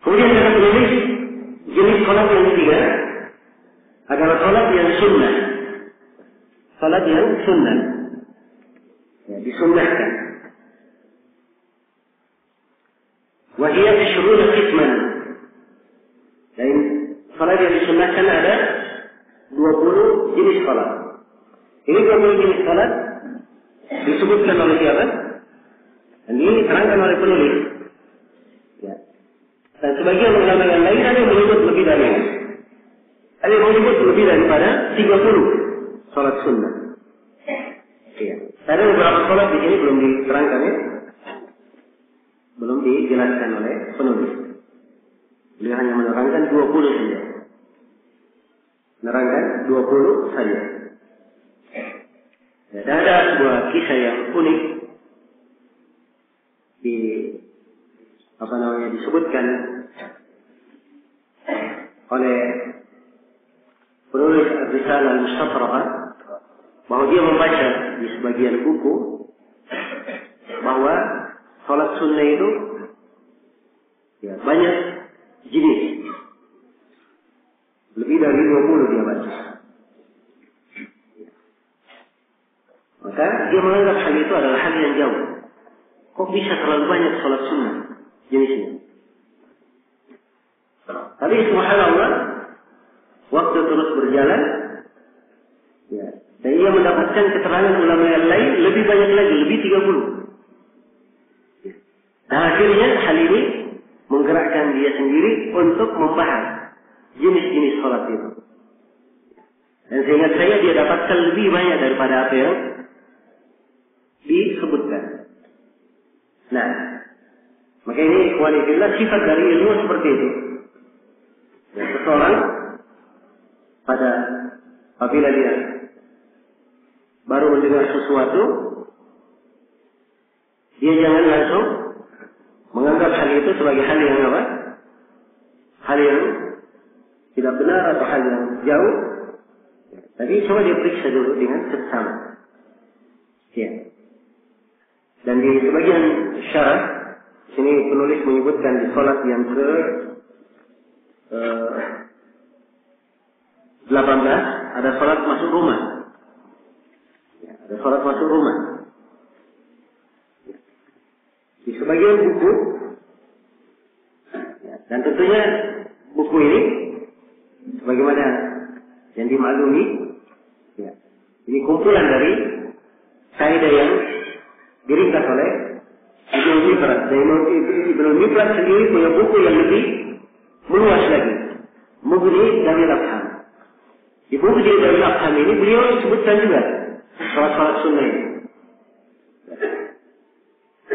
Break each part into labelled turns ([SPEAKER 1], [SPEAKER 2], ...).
[SPEAKER 1] Kemudian kata penulis, jenis salat yang ketiga adalah salat yang sunnah. Salat yang sunnah, ya, disunnahkan. Wahia syurul qisman. Dan salat yang disunnahkan ada 20 jenis salat. Ini 20 jenis salat disebutkan oleh siapa? Dan ini diterangkan oleh penulis. Ya. Dan sebagian ulama yang lain ada yang menyebut lebih dari ini. Ada yang menyebut lebih daripada 30 salat sunnah. Ya. Ada beberapa salat di sini belum diterangkan, ya. Belum dijelaskan oleh penulis. Beliau hanya menerangkan 20 saja. Menerangkan 20 saja. Ya, dan ada sebuah kisah yang unik disebutkan oleh penulis Ar-Risalah Al-Mustafraqah bahwa dia membaca di sebagian buku bahwa salat sunnah itu ya, banyak jenis, lebih dari 20 dia baca. Maka dia menganggap hal itu adalah hal yang jauh. Kok bisa terlalu banyak salat sunnah jenisnya? Tapi subhanallah, waktu terus berjalan, ya, dan ia mendapatkan keterangan ulama yang lain lebih banyak lagi, lebih 30. Dan akhirnya hal ini menggerakkan dia sendiri untuk membahas jenis-jenis salat itu. Dan seingat saya dia dapatkan lebih banyak daripada apa yang disebutkan. Nah, maka ini ikhwani fillah, sifat dari ilmu seperti itu. Ya, seseorang pada apabila dia baru mendengar sesuatu, dia jangan langsung menganggap hal itu sebagai hal yang apa? Hal yang tidak benar atau hal yang jauh. Tapi coba dia periksa dulu dengan seksama. Ya. Dan di sebagian syarah sini penulis menyebutkan di salat yang ke 18 ada salat masuk rumah. Ya, ada salat masuk rumah. Di sebagian buku, ya, dan tentunya buku ini sebagaimana yang dimaklumi, ya, ini kumpulan dari kaidah yang diringkas oleh Ibnu Mifrad. Dan Ibnu Mifrad sendiri punya buku yang lebih meluas lagi, Mughni Jamil Afham. Di buku Jamil Afham ini beliau sebutkan juga salat-salat sunnah ini.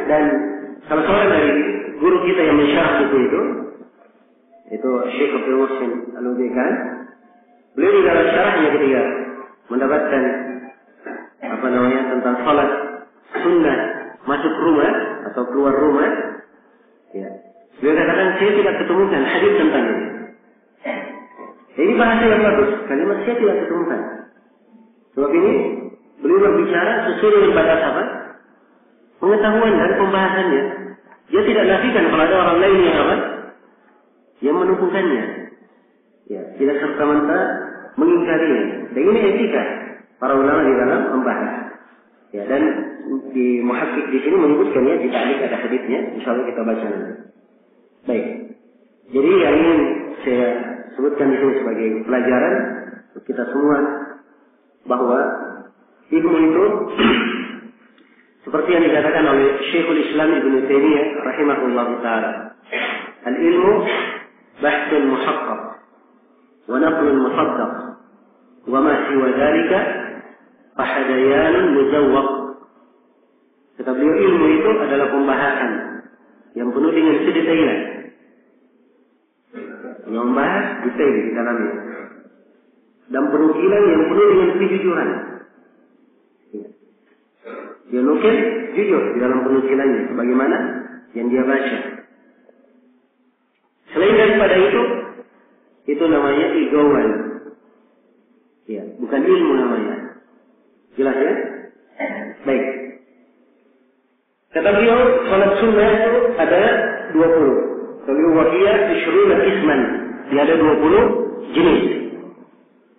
[SPEAKER 1] Dan salah seorang dari guru kita yang mensyarah buku itu Syekh Abdul Muhsin Al-Udzaikan, beliau di dalam syarahnya ketika mendapatkan tentang salat sunnah masuk rumah atau keluar rumah, ya, beliau katakan saya tidak ketemukan hadis tentang ini. Ini bahasa yang bagus, kalimat saya tidak ketemukan. Sebab ini beliau berbicara sesuai dengan batas apa? Pengetahuan dan pembahasannya. Dia tidak nafikan kalau ada orang lain yang apa? Yang menukungkannya. Ya, tidak serta-merta mengingkarinya. Dan ini etika para ulama di dalam membahas. Ya, dan di muhakkik di sini menyebutkannya, di ta'liq ada hadisnya, insyaallah kita baca nanti. Baik. Jadi yang ingin saya sebutkan di sini sebagai pelajaran untuk kita semua bahwa ilmu itu seperti yang dikatakan oleh Syekhul Islam Ibnu Taimiyah rahimahullahu taala, al-ilmu bahthun muhaqqaq wa naqlun musaddaq wa ma siwa dzalika fahadayanun mujawwaq. Kata beliau, ilmu itu adalah pembahasan yang penuh dengan kedetailan, yang membahas detail di dalamnya, dan penukilan yang penuh dengan kejujuran. Dia nukil jujur di dalam penukilannya sebagaimana yang dia baca. Selain daripada itu namanya igauan. Ya, bukan ilmu namanya. Jelas ya? Baik. Kata beliau, salat sunnah itu ada 20. Atau wahiyah isyruna qisman. Dia ada 20 jenis.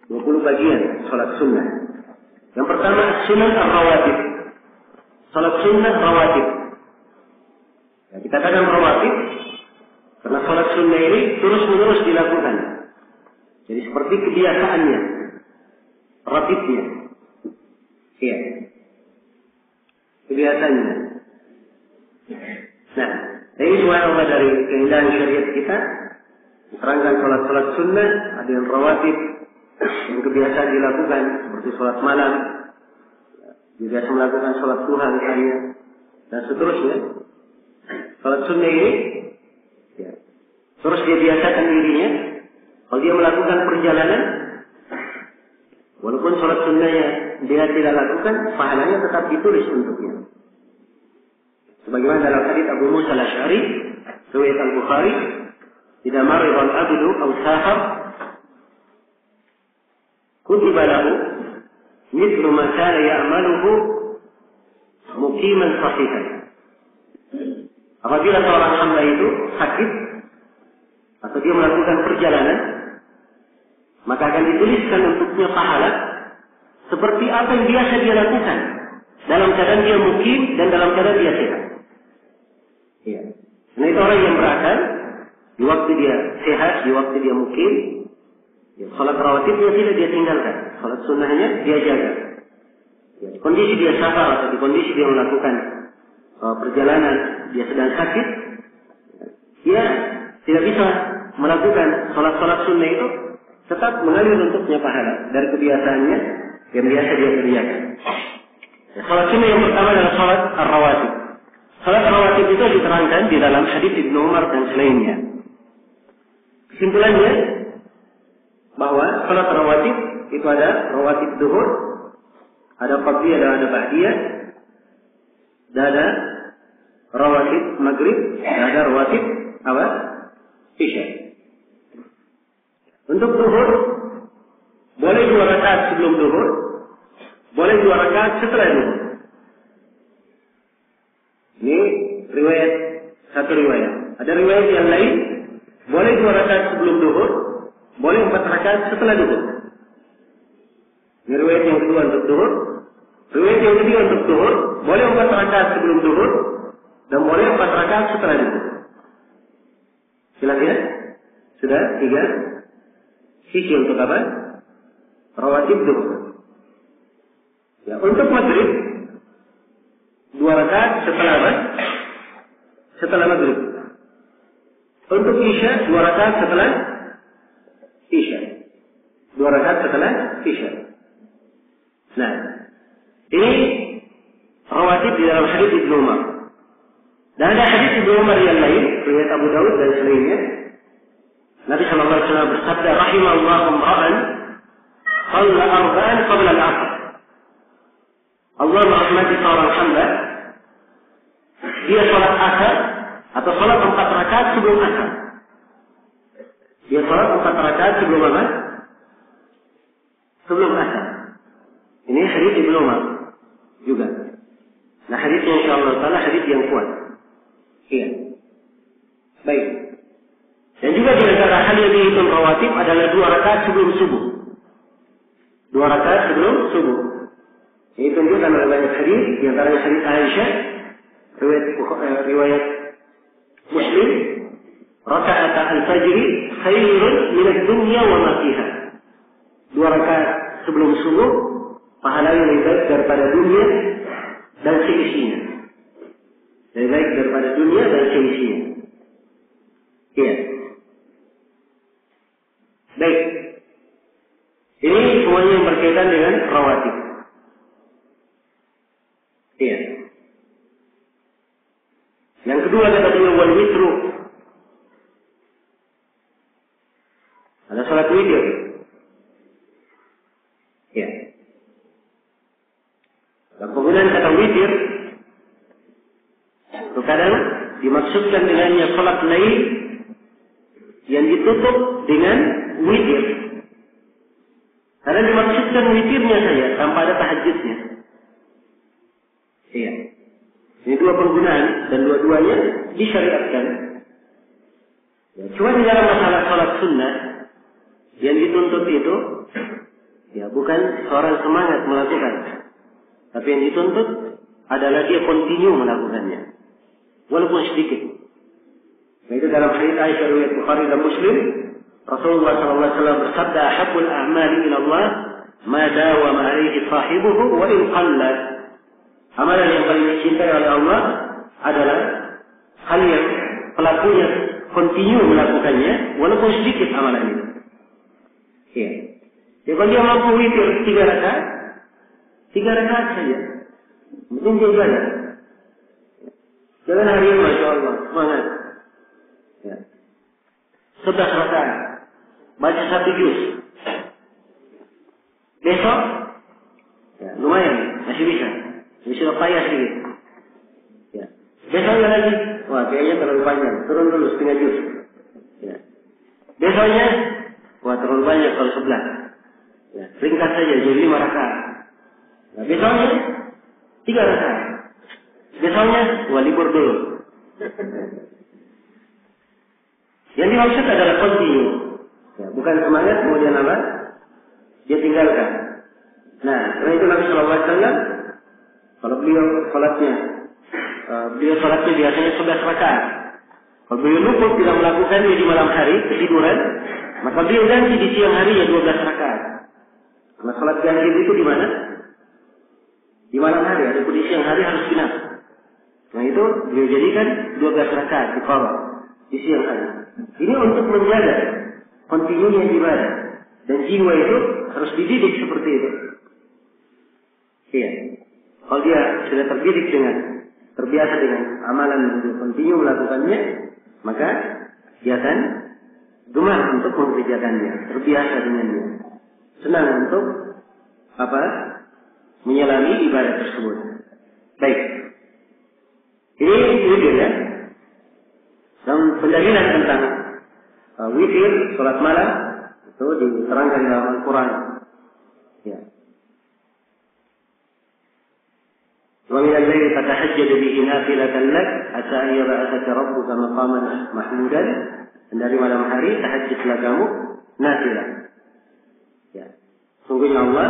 [SPEAKER 1] 20 bagian salat sunnah. Yang pertama sunnah ar-rawatib. Salat sunnah rawatib. Ya, kita katakan rawatib karena salat sunnah ini terus-menerus dilakukan. Jadi seperti kebiasaannya, ratibnya. Iya. Kebiasaannya. Nah, ini semua dari keindahan syariat kita. Terangkan salat-salat sunnah, ada yang rawatib, yang kebiasaan dilakukan seperti salat malam, biasa melakukan salat duha misalnya, dan seterusnya. Salat sunnah ini, ya, terus dia biasakan dirinya. Kalau dia melakukan perjalanan, walaupun salat sunnahnya dia tidak lakukan, pahalanya tetap ditulis untuknya. Sebagaimana dalam hadits Abu Musa al-Asy'ari, riwayat Al-Bukhari, "Idza marida al-'abdu aw safar, kutiba lahu mithlu ma kana ya'maluhu muqiman sahihan." Apabila seorang hamba itu sakit atau dia melakukan perjalanan, maka akan dituliskan untuknya pahala seperti apa yang biasa dia lakukan dalam keadaan dia mukim dan dalam keadaan dia sehat. Ya. Nah, itu orang yang berakal di waktu dia sehat, di waktu dia mukim, ya, salat rawatibnya tidak dia tinggalkan, salat sunnahnya dia jaga. Ya, di kondisi dia safar atau di kondisi dia melakukan perjalanan, dia sedang sakit, dia tidak bisa melakukan salat-salat sunnah itu, tetap mengalir untuknya pahala dari kebiasaannya yang biasa dia kerjakan. Ya, salat sunnah yang pertama adalah salat ar-rawatib. Salat rawatib itu diterangkan di dalam hadis Ibnu Umar dan selainnya. Kesimpulannya bahwa salat rawatib itu ada rawatib zuhur, ada qabliyah dan ada ba'diyah, dan ada rawatib maghrib, dan ada rawatib apa? Isya. Untuk zuhur boleh 2 rakaat sebelum zuhur, boleh 2 rakaat setelah zuhur. Ini riwayat, satu riwayat. Ada riwayat yang lain, boleh 2 rakaat sebelum zuhur, boleh 4 rakaat setelah zuhur. Ini riwayat yang kedua untuk zuhur. Riwayat yang ketiga untuk zuhur, boleh 4 rakaat sebelum zuhur dan boleh 4 rakaat setelah zuhur. Jelas ya? Sudah 3 sisi untuk apa? Rawatib zuhur. Ya, untuk maghrib 2 rakaat setelah apa? Setelah maghrib. Untuk isya 2 rakaat setelah isya. 2 rakaat setelah isya. Nah, ini rawatib di dalam hadis Ibnu Umar. Dan ada hadis Ibnu Umar yang lain, riwayat Abu Dawud dan selainnya. Nabi sallallahu alaihi wasallam bersabda, "Rahimallahu imra'an shalla arba'an qabla al-'asr." Allah merahmati seorang hamba, dia salat asar atau salat 4 rakaat sebelum asar. Dia salat 4 rakaat sebelum apa? Sebelum asar. Ini hadis Ibnu Umar juga. Nah, hadisnya insyaallah taala hadis yang kuat. Iya. Baik. Dan juga di antara hal yang dihitung rawatib adalah 2 rakaat sebelum subuh. 2 rakaat sebelum subuh. Ini tunjukkan oleh banyak hadis, di antaranya hadis Aisyah, riwayat Muslim, rakaat al-fajr khairun min ad-dunya wa ma fiha. 2 rakaat sebelum subuh pahalanya lebih baik daripada dunia dan seisinya. Lebih baik daripada dunia dan seisinya. Iya. Baik. Ini semuanya yang berkaitan dengan rawatib. Iya. Yang kedua kata beliau wal witru. Ada salat witir. Ya. Dan penggunaan kata witir terkadang dimaksudkan dengannya salat lain yang ditutup dengan witir. Karena dimaksudkan witirnya saja tanpa ada tahajudnya. Iya. Ini 2 penggunaan dan dua-duanya disyariatkan. Ya, cuma di dalam masalah sholat sunnah yang dituntut itu, ya bukan seorang semangat melakukan, tapi yang dituntut adalah dia continue melakukannya, walaupun sedikit. Nah, itu dalam hadits Aisyah riwayat Bukhari dan Muslim, Rasulullah SAW bersabda, "Ahabbul a'mali ila Allah ma dawama 'alaihi sahibuhu wa in qalla." Amalan yang paling dicintai oleh Allah adalah hal yang pelakunya continue melakukannya walaupun sedikit amalan itu. Ya. Jadi kalau dia mampu witir 3 rakaat saja. Mungkin dia ibadah. Jangan hari ini Masya Allah, semangat. Ya. 11 rakaat. Baca 1 juz. Besok, ya, lumayan, masih bisa. Bisa payah sedikit. Ya. Besoknya lagi, wah kayaknya terlalu panjang. Turun dulu setengah juz. Ya. Besoknya, wah terlalu banyak kalau 11. Ya. Ringkas saja, jadi 5 rakaat. Nah, besoknya 3 rakaat. Besoknya, wah libur dulu. Yang dimaksud adalah continue. Ya, bukan semangat kemudian apa? Dia tinggalkan. Nah, karena itu Nabi SAW, kalau beliau sholatnya biasanya 11 rakaat. Kalau beliau luput tidak melakukannya di malam hari, ketiduran, maka beliau ganti di siang hari ya 12 rakaat. Karena sholat ganti itu di mana? Di malam hari, adapun di siang hari harus genap. Nah itu beliau jadikan 12 rakaat di qadha di siang hari. Ini untuk menjaga kontinunya ibadah, dan jiwa itu harus dididik seperti itu. Iya. Kalau dia sudah terbiasa dengan amalan yang dia kontinu melakukannya, maka dia akan gemar untuk mengerjakannya, terbiasa dengannya, senang untuk menyelami ibadah tersebut. Baik. Ini witir ya. Dan pendalilan tentang witir, sholat malam itu diterangkan dalam Al-Quran. Ya. وَمِنَ اللَّيْلِ فَتَهَجَّدْ بِهِ نَافِلَةً لَكَ عَسَىٰ أَن يَبْعَثَكَ رَبُّكَ مَقَامًا مَحْمُودًا. Dan dari malam hari tahajudlah kamu nafilah. Ya. Sungguhnya Allah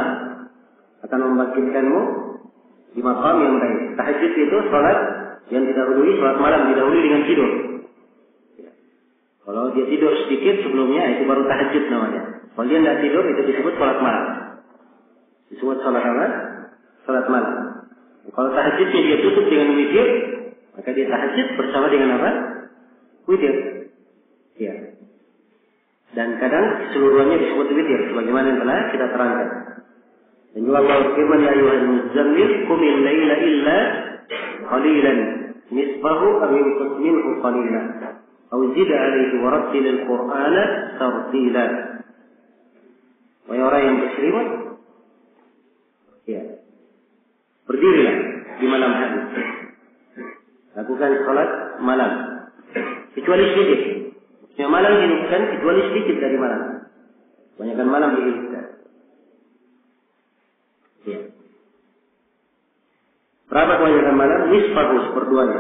[SPEAKER 1] akan membangkitkanmu di maqam yang baik. Tahajud itu salat yang didahului, salat malam didahului dengan tidur. Ya. Kalau dia tidur sedikit sebelumnya itu baru tahajud namanya. Kalau dia tidak tidur itu disebut salat malam. Disebut salat apa? Salat malam. Kalau tahajudnya dia tutup dengan witir, maka dia tahajud bersama dengan apa? Witir. Ya. Dan kadang keseluruhannya disebut witir, sebagaimana yang telah kita terangkan. Dan juga Allah firman, ya ayyuhal muzammil qumil laila illa qalilan nisfahu aw inqus minhu qalilan aw zid 'alaihi wa rattilil qur'ana tartila. Wahai orang yang beriman, ya, berdirilah di malam hari. Lakukan salat malam. Kecuali sedikit. Yang malam dihidupkan kecuali sedikit dari malam. Kebanyakan malam dihidupkan. Ya. Berapa kebanyakan malam? Nisfahu, seperduanya.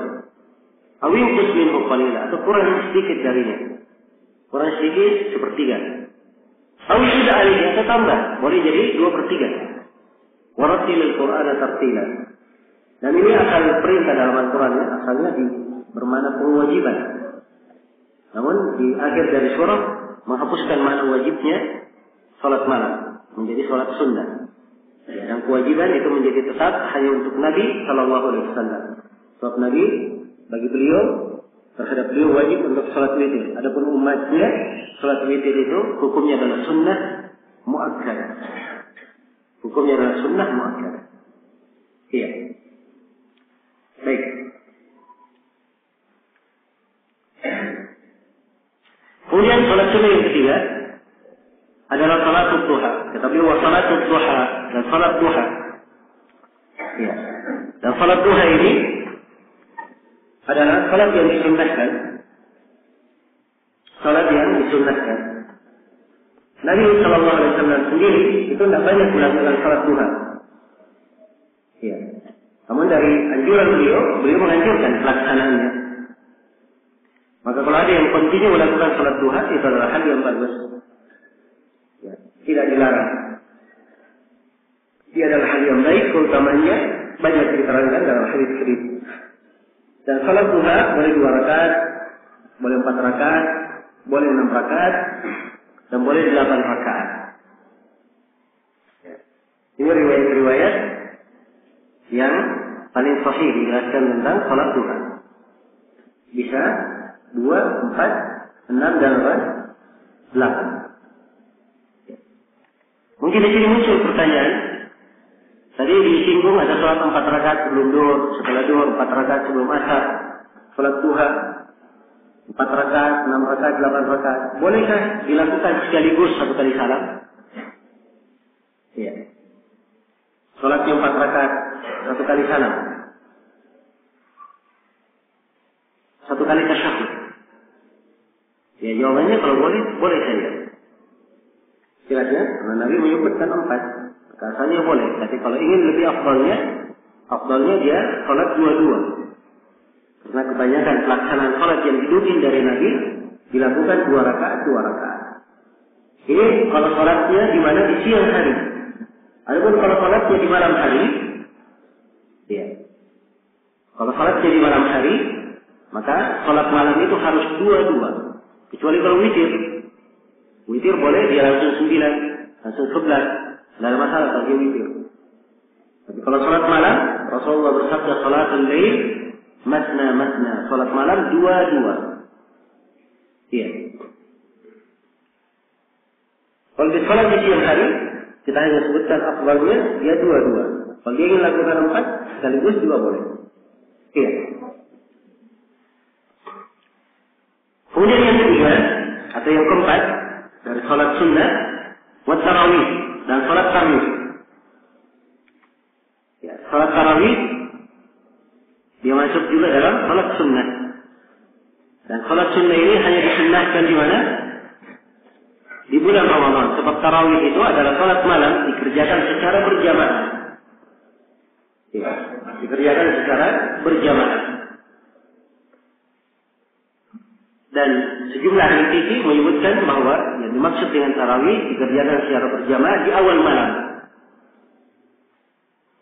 [SPEAKER 1] Awin kusminhu qalila, atau kurang sedikit darinya. Kurang sedikit, sepertiga. Awin tidak alih, atau tambah. Boleh jadi 2/3. Warattilil Qur'ana tartila. Dan ini asal perintah dalam Al-Quran, asalnya bermakna kewajiban. Namun di akhir dari surah menghapuskan makna wajibnya salat malam menjadi salat sunnah. Yang kewajiban itu menjadi tetap hanya untuk Nabi Sallallahu Alaihi Wasallam. Sebab Nabi bagi beliau terhadap beliau wajib untuk salat witir. Adapun umatnya salat witir itu hukumnya adalah sunnah muakkadah. Hukumnya adalah sunnah muakkadah. Iya. Baik. Kemudian salat sunnah yang ketiga adalah salatul duha. Kata beliau wa salatul duha, dan salat duha. Ya. Dan salat duha ini adalah salat yang disunnahkan. Salat yang disunnahkan. Nabi Sallallahu Alaihi Wasallam sendiri itu tidak banyak melakukan salat duha. Ya. Namun dari anjuran beliau menganjurkan pelaksanaannya. Maka kalau ada yang kontinu melakukan sholat duha, itu adalah hal yang bagus. Ya, tidak dilarang. Dia adalah hal yang baik, keutamanya banyak diterangkan dalam hadis-hadis. Dan sholat duha boleh 2 rakaat, boleh 4 rakaat, boleh 6 rakaat, dan boleh 8 rakaat. Ya. Ini riwayat-riwayat yang paling sahih dijelaskan tentang sholat duha. Bisa 2, 4, 6, dan 8. Mungkin di sini muncul pertanyaan. Tadi disinggung ada sholat 4 rakaat sebelum duhur, setelah duhur 4 rakaat sebelum asar, sholat duha 4 rakaat, 6 rakaat, 8 rakaat. Bolehkah dilakukan sekaligus satu kali salam? Iya. Sholatnya 4 rakaat, satu kali salam, satu kali tasyahud. Ya, jawabannya kalau boleh, boleh saja. Jelasnya, karena Nabi menyebutkan 4. Asalnya boleh, tapi kalau ingin lebih afdalnya dia sholat 2-2. Karena kebanyakan pelaksanaan sholat yang dinukil dari Nabi dilakukan 2 rakaat, 2 rakaat. Ini kalau sholatnya di mana di siang hari. Adapun kalau sholatnya di malam hari, ya. Kalau sholatnya di malam hari, maka sholat malam itu harus 2-2. Kecuali kalau witir. Witir boleh dia langsung 9, langsung 11. Tidak ada masalah kalau dia witir. Tapi kalau sholat malam, Rasulullah bersabda sholatul lail masna masna. Sholat malam 2-2. Iya. Kalau di sholat di siang hari, kita hanya sebutkan afdalnya dia 2-2. Kalau dia ingin lakukan 4, sekaligus juga boleh. Iya. Kemudian yang ketiga atau yang keempat dari sholat sunnah, wa tarawih dan sholat tarawih. Ya, sholat tarawih dia masuk juga dalam sholat sunnah. Dan sholat sunnah ini hanya disunnahkan di mana? Di bulan Ramadan. Sebab tarawih itu adalah sholat malam dikerjakan secara berjamaah. Ya, dikerjakan secara berjamaah. Dan sejumlah ahli fikih menyebutkan bahwa yang dimaksud dengan tarawih dikerjakan secara berjamaah di awal malam.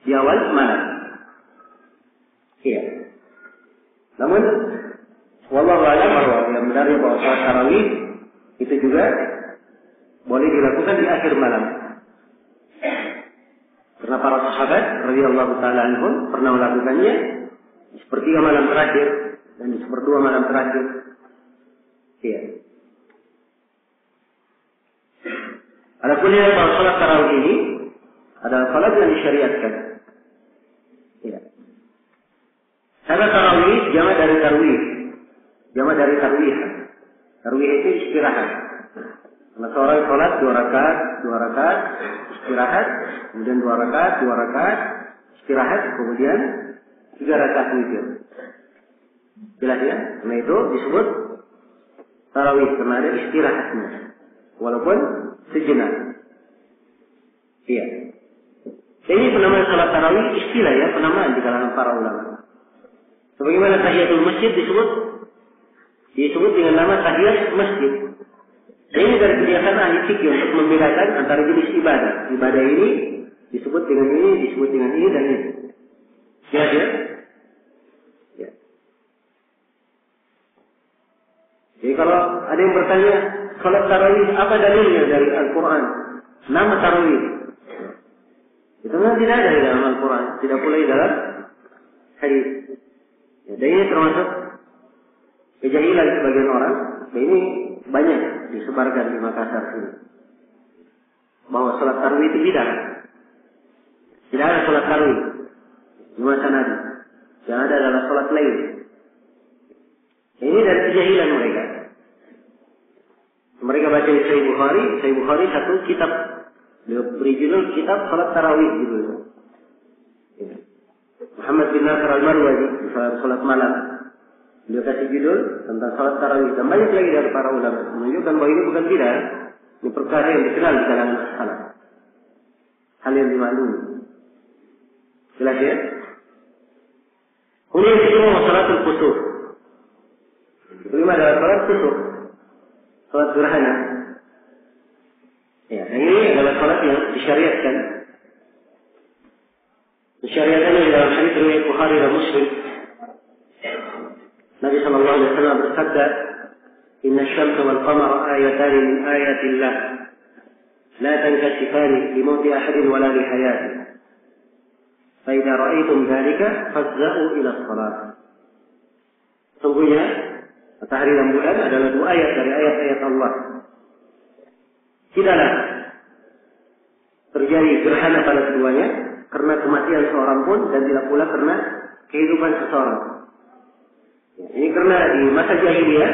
[SPEAKER 1] Di awal malam. Iya. Namun, wallahu a'lam bahwa yang benar bahwa sholat tarawih itu juga boleh dilakukan di akhir malam. Karena para sahabat radhiyallahu taala anhum pernah melakukannya di sepertiga malam terakhir dan di sepertiga malam terakhir. Iya. Adapun yang bahwa sholat tarawih ini adalah sholat yang disyariatkan. Iya. Karena tarawih jama dari tarwih. Jama dari tarwih. Tarwih itu istirahat. Karena seorang sholat 2 rakaat, 2 rakaat, istirahat, kemudian 2 rakaat, 2 rakaat, istirahat, kemudian 3 rakaat witir. Jelas ya? Karena itu disebut tarawih karena ada istirahatnya, walaupun sejenak. Iya. Ini penamaan salat tarawih istilah ya, penamaan di kalangan para ulama. Sebagaimana tahiyatul masjid disebut dengan nama tahiyat masjid. Ini dari kebiasaan ahli fikih untuk membedakan antara jenis ibadah. Ibadah ini disebut dengan ini, disebut dengan ini dan ini. Jelas ya? Ya. Jadi kalau ada yang bertanya, salat tarawih apa dalilnya dari Al-Quran? Nama tarawih. Itu memang tidak ada di dalam Al-Quran, tidak pula di dalam hadis. Ya, dan ini termasuk kejahilan sebagian orang. Dan ini banyak disebarkan di Makassar sini. Bahwa salat tarawih itu bid'ah. Tidak ada salat tarawih di masa Nabi. Yang ada adalah salat lain. Ini dari kejahilan mereka. Mereka baca di Sahih Bukhari satu kitab. Dia beri judul kitab salat tarawih gitu. Muhammad bin Nasr al-Marwazi salat malam. Dia kasih judul tentang salat tarawih. Dan banyak lagi dari para ulama menunjukkan bahwa ini bukan bid'ah. Ini perkara yang dikenal di kalangan salaf. Hal yang dimaklumi. Jelas ya? Kemudian kedua salatul kusuf. Kelima adalah sholat kusuk, sholat gerhana. Ya, ini adalah sholat yang disyariatkan. Disyariatkan di dalam hadits riwayat Bukhari dan Muslim. Nabi sallallahu alaihi wasallam bersabda, "Inna asy-syamsa wal qamara ayatan min ayatillah, la tankashifani li mauti ahadin wala li hayati. Fa idza ra'aytum dzalika fafza'u ila shalah." Sungguhnya matahari dan bulan adalah dua ayat dari ayat-ayat Allah. Tidaklah terjadi gerhana pada keduanya karena kematian seorang pun dan tidak pula karena kehidupan seseorang. Ini karena di masa jahiliyah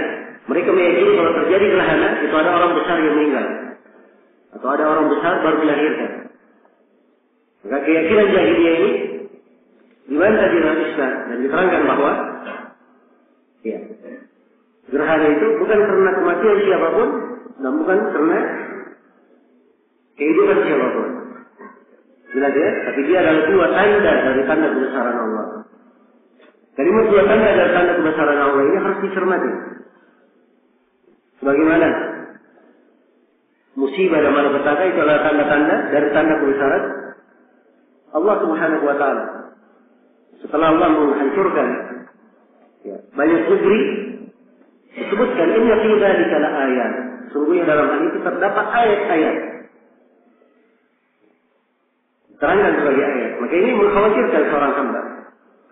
[SPEAKER 1] mereka meyakini kalau terjadi gerhana itu ada orang besar yang meninggal atau ada orang besar baru dilahirkan. Maka keyakinan jahiliyah ini dibantah di dalam Islam dan diterangkan bahwa ya, gerhana itu bukan karena kematian siapapun dan bukan karena kehidupan siapapun. Jelas ya, tapi dia adalah dua tanda dari tanda kebesaran Allah. Kalimat dua tanda dari tanda kebesaran Allah ini harus dicermati. Sebagaimana musibah dan malapetaka itu adalah tanda-tanda dari tanda kebesaran Allah Subhanahu wa taala. Setelah Allah menghancurkan ya, banyak negeri, disebutkan inna fi dzalika laayat. Sungguhnya dalam hal itu terdapat ayat-ayat. Terangkan sebagai ayat. Maka ini mengkhawatirkan seorang hamba.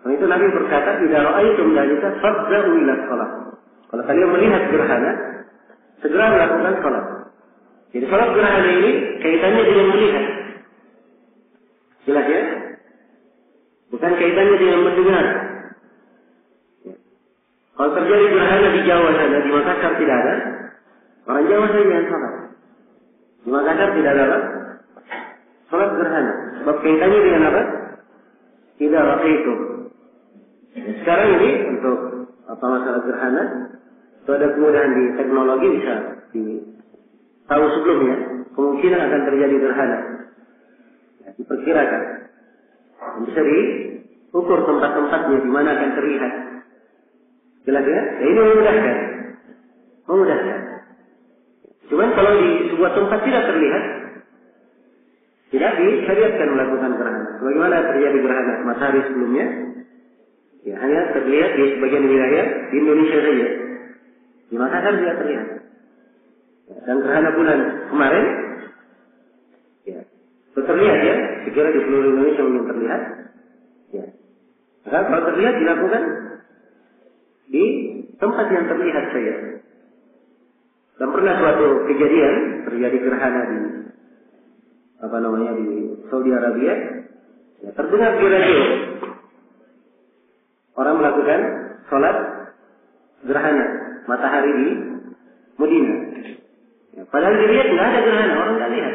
[SPEAKER 1] Karena itu Nabi berkata, "Idza ra'aytum dzalika fafza'u ila shalah." Kalau kalian melihat gerhana, segera melakukan salat. Jadi salat gerhana ini kaitannya dengan melihat. Jelas ya? Bukan kaitannya dengan mendengar. Kalau terjadi gerhana di Jawa sana, di Makassar tidak ada, orang Jawa saja yang salat. Di Makassar tidak ada apa? Salat gerhana. Sebab kaitannya dengan apa? Tidak ra'aitum. Sekarang ini untuk apa masalah gerhana, itu ada kemudahan di teknologi bisa tahu sebelumnya kemungkinan akan terjadi gerhana. Ya, diperkirakan. Bisa diukur tempat-tempatnya di mana akan terlihat. Jelas ya? Ya ini memudahkan. Memudahkan. Cuman kalau di sebuah tempat tidak terlihat, tidak disyariatkan melakukan gerhana. Sebagaimana terjadi gerhana matahari sebelumnya, ya hanya terlihat di sebagian wilayah di Indonesia saja. Di Makassar tidak terlihat. Dan gerhana bulan kemarin, ya terlihat ya. Sekira di seluruh Indonesia mungkin terlihat. Ya. Maka kalau terlihat dilakukan di tempat yang terlihat saja. Dan pernah suatu kejadian terjadi gerhana di di Saudi Arabia. Ya, terdengar di radio orang melakukan sholat gerhana matahari di Madinah. Ya, padahal dilihat tidak ada gerhana, orang tidak lihat.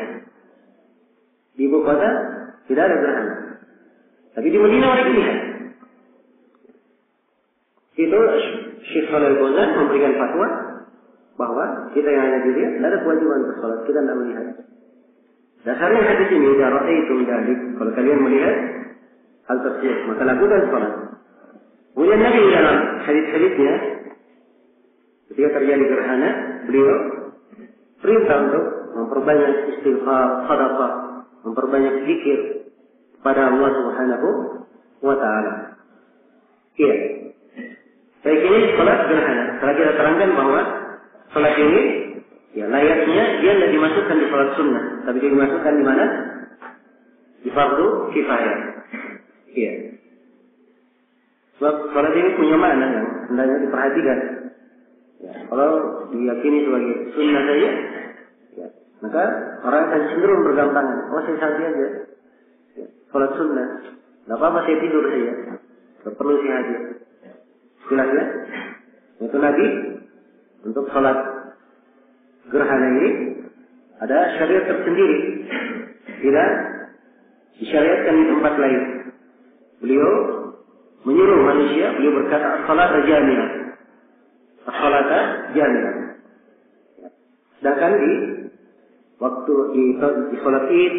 [SPEAKER 1] Di ibu kota tidak ada gerhana, tapi di Madinah mereka lihat. Itu Syekh Shalal Al-Fauzan memberikan fatwa bahwa kita yang hanya dilihat tidak ada kewajiban bersolat, kita tidak melihat. Dasarnya hadis ini, "Idza ra'aitum dzalik," kalau kalian melihat hal tersebut, maka lakukan salat. Kemudian Nabi dalam hadis-hadisnya ketika terjadi gerhana, beliau perintah untuk memperbanyak istighfar, sedekah, memperbanyak zikir kepada Allah Subhanahu wa taala. Iya. Baik, ini salat gerhana. Setelah kita terangkan bahwa salat ini ya layaknya dia tidak dimasukkan di salat sunnah, tapi dia dimasukkan di mana? Di fardu kifayah. Iya. Sebab salat ini punya makna yang hendaknya diperhatikan. Ya, kalau diyakini sebagai sunnah saja, ya, maka orang akan cenderung bergampangan. Oh, saya saja aja. Ya, salat sunnah. Tidak apa-apa, saya tidur saja. Tidak perlu saya haji. Jelas ya? Itu Nabi untuk salat gerhana ini ada syariat tersendiri, tidak disyariatkan di tempat lain. Beliau menyuruh manusia, beliau berkata as-salat jami'ah, as-salat jami'ah. Sedangkan di waktu di salat Id,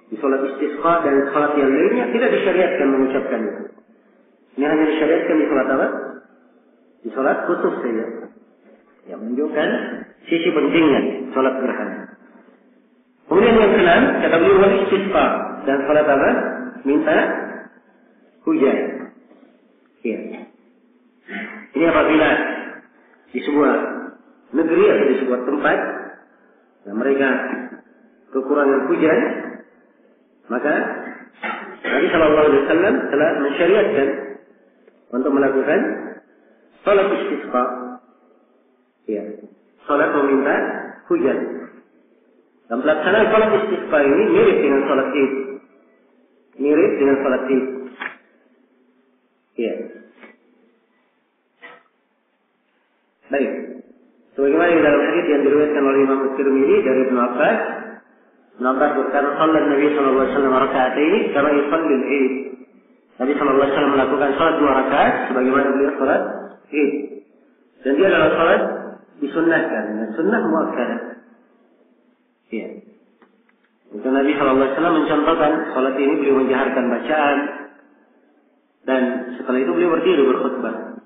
[SPEAKER 1] di salat istisqa dan salat yang lainnya tidak disyariatkan mengucapkan itu. Ini hanya disyariatkan di salat apa? Di salat khusus saja. Yang menunjukkan sisi pentingnya sholat gerhana. Kemudian yang keenam, kata beliau wal istisqa, dan sholat apa? Minta hujan. Ya. Ini apabila di sebuah negeri atau di sebuah tempat yang mereka kekurangan hujan, maka Nabi Shallallahu Alaihi Wasallam telah mensyariatkan untuk melakukan sholat istisqa, ya, sholat meminta hujan. Dan pelaksanaan sholat istisqa ini mirip dengan sholat id, mirip dengan sholat id, ya. Baik, sebagaimana di dalam hadits yang diriwayatkan oleh Imam Tirmidzi dari Ibnu Abbas, berkata, "Salat Nabi sallallahu alaihi wasallam raka'ataini kama yusalli al-Id." Nabi sallallahu alaihi wasallam melakukan salat 2 rakaat sebagaimana beliau salat Id. Dan dia adalah salat disunnahkan, dan sunnah muakkadah. Iya. Itu Nabi sallallahu alaihi wasallam mencontohkan salat ini beliau menjaharkan bacaan, dan setelah itu beliau berdiri berkhutbah.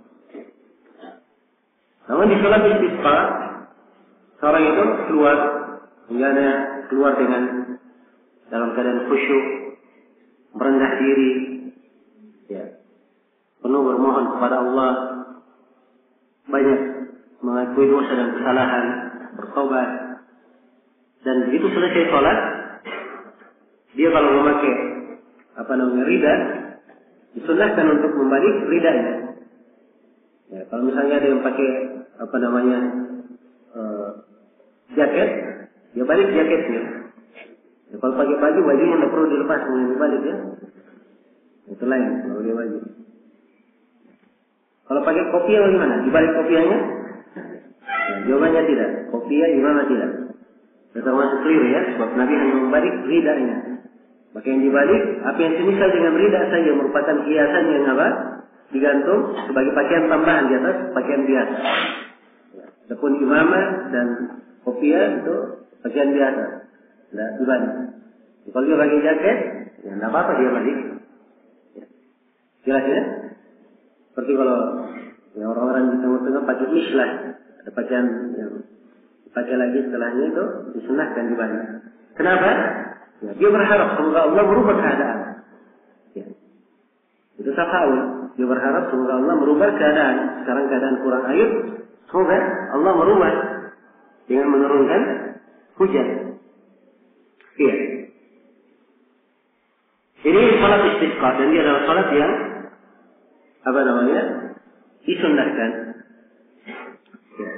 [SPEAKER 1] Namun di salat istisqa, seorang itu keluar, keluar dengan dalam keadaan khusyuk, merendah diri, ya, penuh bermohon kepada Allah, banyak mengakui dosa dan kesalahan, bertobat, dan begitu selesai sholat, dia kalau memakai rida, disunahkan untuk membalik ridanya. Ya, kalau misalnya ada yang pakai jaket, dia balik jaketnya. Ya, kalau pakai bajunya tidak perlu dilepas, mengenai balik ya. Itu lain kalau dia baju. Kalau pakai kopiah bagaimana? Dibalik kopiahnya? Ya, jawabannya tidak. Kopiah gimana tidak? Itu termasuk keliru ya, sebab Nabi hanya membalik ridanya. Maka yang dibalik, apa yang semisal dengan rida saja merupakan hiasan yang digantung sebagai pakaian tambahan di atas pakaian biasa. Adapun imamah dan kopiah itu pakaian biasa, tidak dibalik. Kalau dia pakai jaket, ya tidak apa-apa dia balik. Ya. Jelas ya? Seperti kalau ya, orang-orang di Timur Tengah pakai mislah, ada pakaian yang dipakai lagi setelahnya itu disunahkan dibalik. Kenapa? Ya, dia berharap semoga Allah merubah keadaan. Ya. Itu tafa'ul. Dia berharap semoga Allah merubah keadaan. Sekarang keadaan kurang air, semoga Allah merubah dengan menurunkan hujan. Iya. Ini salat istisqa, dan dia adalah salat yang disunnahkan. Ya.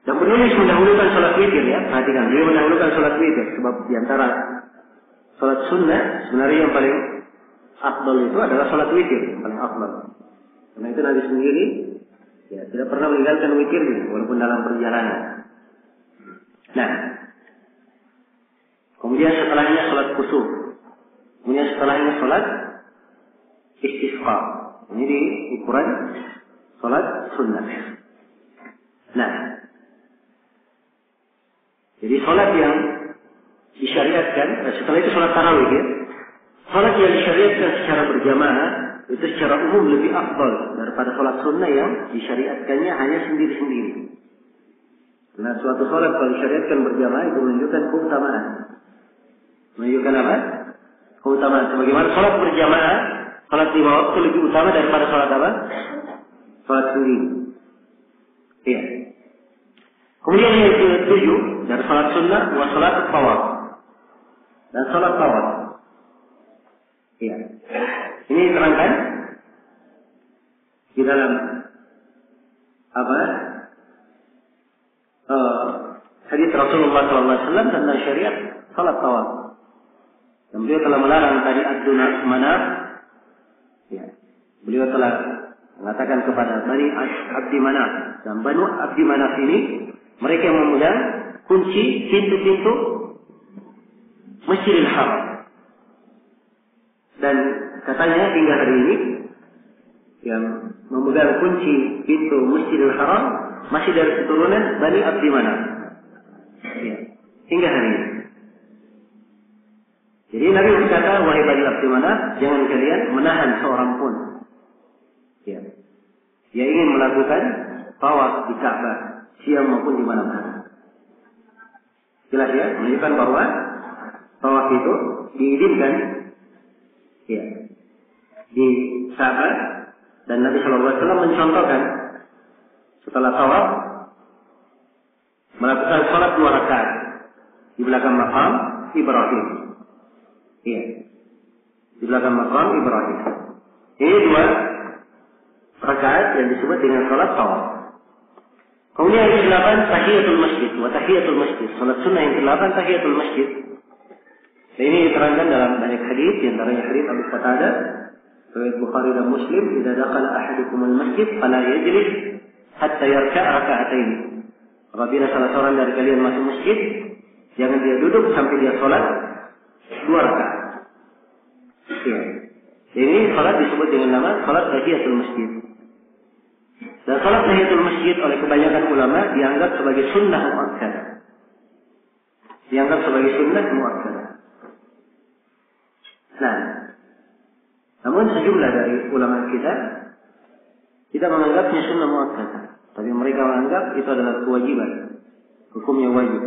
[SPEAKER 1] Dan penulis mendahulukan salat witir ya. Perhatikan, dia mendahulukan salat witir sebab di antara salat sunnah sebenarnya yang paling afdal itu adalah salat witir, yang paling afdal. Karena itu Nabi sendiri ya tidak pernah meninggalkan witirnya walaupun dalam perjalanan. Nah, kemudian setelahnya salat kusuf. Kemudian setelahnya salat istisqa. Ini di ukuran salat sunnah. Nah, jadi salat yang disyariatkan, setelah itu salat tarawih ya. Salat yang disyariatkan secara berjamaah itu secara umum lebih afdal daripada salat sunnah yang disyariatkannya hanya sendiri-sendiri. Nah, suatu salat kalau disyariatkan berjamaah itu menunjukkan keutamaan. Menunjukkan apa? Keutamaan. Sebagaimana salat berjamaah, salat 5 waktu lebih utama daripada salat apa? Salat sendiri. Iya. Kemudian yang ke-7 dari salat sunnah wa salat tawaf. Dan salat tawaf. Iya. Ini diterangkan di dalam hadits Rasulullah SAW tentang syariat salat tawaf. Dan beliau telah melarang tadi ad-duna manaf. Ya. Beliau telah mengatakan kepada Bani Abdi Manaf, dan Banu Abdi Manaf ini mereka yang memegang kunci pintu-pintu Masjidil Haram. Dan katanya hingga hari ini yang memegang kunci pintu Masjidil Haram masih dari keturunan Bani Abdi Manaf. Ya. Hingga hari ini. Jadi Nabi berkata, wahai Bani Abdi Manaf, jangan kalian menahan seorang pun. Ya. dia ingin melakukan tawaf di Ka'bah siang maupun di malam hari. Jelas ya, menunjukkan bahwa tawaf itu diizinkan ya, di Ka'bah, dan Nabi SAW mencontohkan setelah tawaf melakukan sholat 2 rakaat di belakang maqam Ibrahim. Iya, di belakang maqam Ibrahim. Ini 2 rakaat yang disebut dengan sholat tawaf. Kemudian yang ke-8 tahiyatul masjid wa tahiyatul masjid. Salat sunnah yang ke-8 tahiyatul masjid. Dan ini diterangkan dalam banyak hadis, di antaranya hadis Abu Qatadah riwayat Bukhari dan Muslim, "Idza dakhala ahadukum al-masjid fala yajlis hatta yarka' raka'atain." Apabila salah seorang dari kalian masuk masjid, jangan dia duduk sampai dia salat 2 rakaat. Ya. Ini salat disebut dengan nama salat tahiyatul masjid. Dan salat tahiyatul masjid oleh kebanyakan ulama dianggap sebagai sunnah muakkadah. Dianggap sebagai sunnah muakkadah. Nah, namun sejumlah dari ulama kita tidak menganggapnya sunnah muakkadah, tapi mereka menganggap itu adalah kewajiban, hukumnya wajib.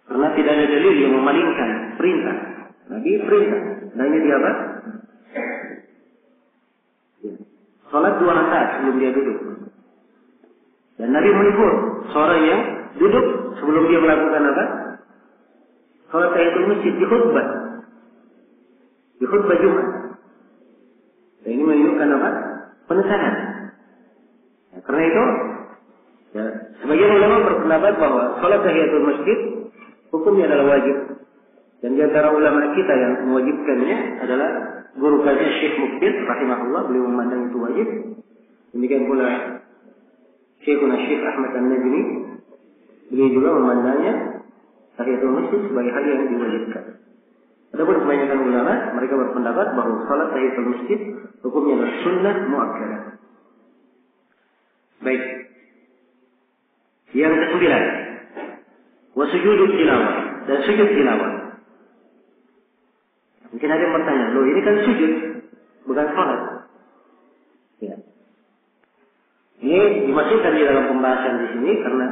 [SPEAKER 1] Karena tidak ada dalil yang memalingkan perintah. Nabi perintah. Nah ini dia apa? Salat 2 rakaat sebelum dia duduk. Dan Nabi menegur seorang yang duduk sebelum dia melakukan apa? Salat tahiyatul masjid di khutbah. Di khutbah Jumat. Dan ini menunjukkan apa? Penegasan. Ya, karena itu, ya, sebagian ulama berpendapat bahwa salat tahiyatul masjid hukumnya adalah wajib. Dan di antara ulama kita yang mewajibkannya adalah guru kami Syekh Mukbil rahimahullah, beliau memandang itu wajib. Demikian pula Syekhuna Syekh Ahmad An-Najmi, beliau juga memandangnya tahiyatul masjid sebagai hal yang diwajibkan. Adapun kebanyakan ulama mereka berpendapat bahwa salat tahiyatul masjid hukumnya adalah sunnah muakkadah. Baik. Yang ke-9, wa sujudut tilawah, dan sujud tilawah. Mungkin ada yang bertanya, loh ini kan sujud, bukan salat. Ya. Ini dimasukkan di dalam pembahasan di sini karena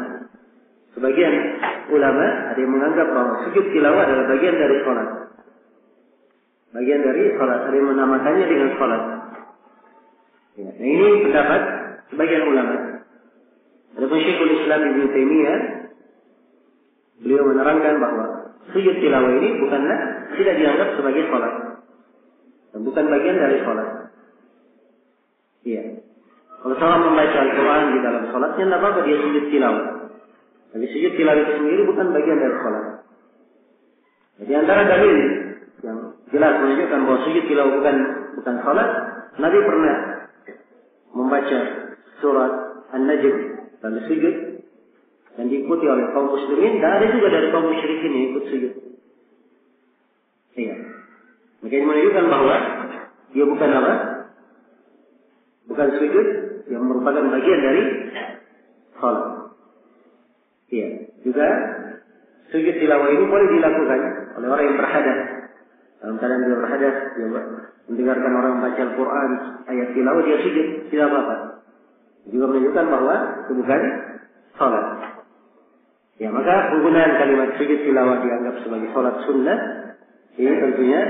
[SPEAKER 1] sebagian ulama ada yang menganggap bahwa sujud tilawah adalah bagian dari salat. Bagian dari salat, ada yang menamakannya dengan salat. Ya. Nah ini pendapat sebagian ulama. Adapun Syekhul Islam Ibnu Taimiyah, beliau menerangkan bahwa sujud tilawah ini bukanlah tidak dianggap sebagai salat dan bukan bagian dari salat. Iya. Kalau seorang membaca Al-Quran di dalam salatnya, tidak apa-apa dia sujud tilawah. Tapi sujud tilawah itu sendiri bukan bagian dari salat. Jadi antara dalil yang jelas menunjukkan bahwa sujud tilawah bukan salat, Nabi pernah membaca surat An-Najm lalu sujud dan diikuti oleh kaum muslimin, dan ada juga dari kaum musyrikin yang ikut sujud. Iya. Makanya menunjukkan bahwa dia bukan apa? Bukan sujud yang merupakan bagian dari salat. Iya. Juga sujud tilawah ini boleh dilakukan oleh orang yang berhadas. Dalam keadaan dia berhadas, dia mendengarkan orang membaca Al-Quran, ayat tilawah, dia sujud, tidak apa-apa. Juga menunjukkan bahwa itu bukan salat. Ya, maka penggunaan kalimat sujud tilawah dianggap sebagai salat sunnah, ini tentunya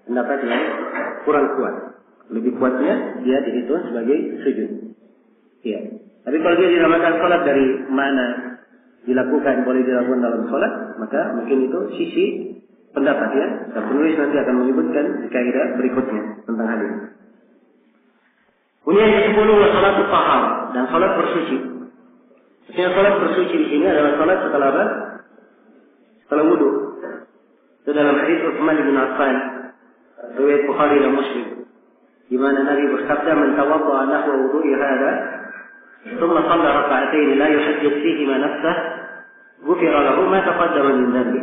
[SPEAKER 1] pendapat yang kurang kuat. Lebih kuatnya dia dihitung sebagai sujud. Ya. Tapi kalau dia dinamakan salat dari mana dilakukan, boleh dilakukan dalam salat, maka mungkin itu sisi pendapat ya. Dan penulis nanti akan menyebutkan di kaidah berikutnya tentang hal ini. Kemudian yang ke-10 salatul tahar, dan salat bersuci. Maksudnya salat bersuci di sini adalah salat setelah apa? Setelah wudu. Itu dalam hadis Utsman bin Affan, riwayat Bukhari dan Muslim, di mana Nabi bersabda, "Man tawadda'a nahwa wudu'i hadha, thumma shalla raka'atayn la yuhaddith fihima nafsah, ghufira lahu ma taqaddama min dhanbi."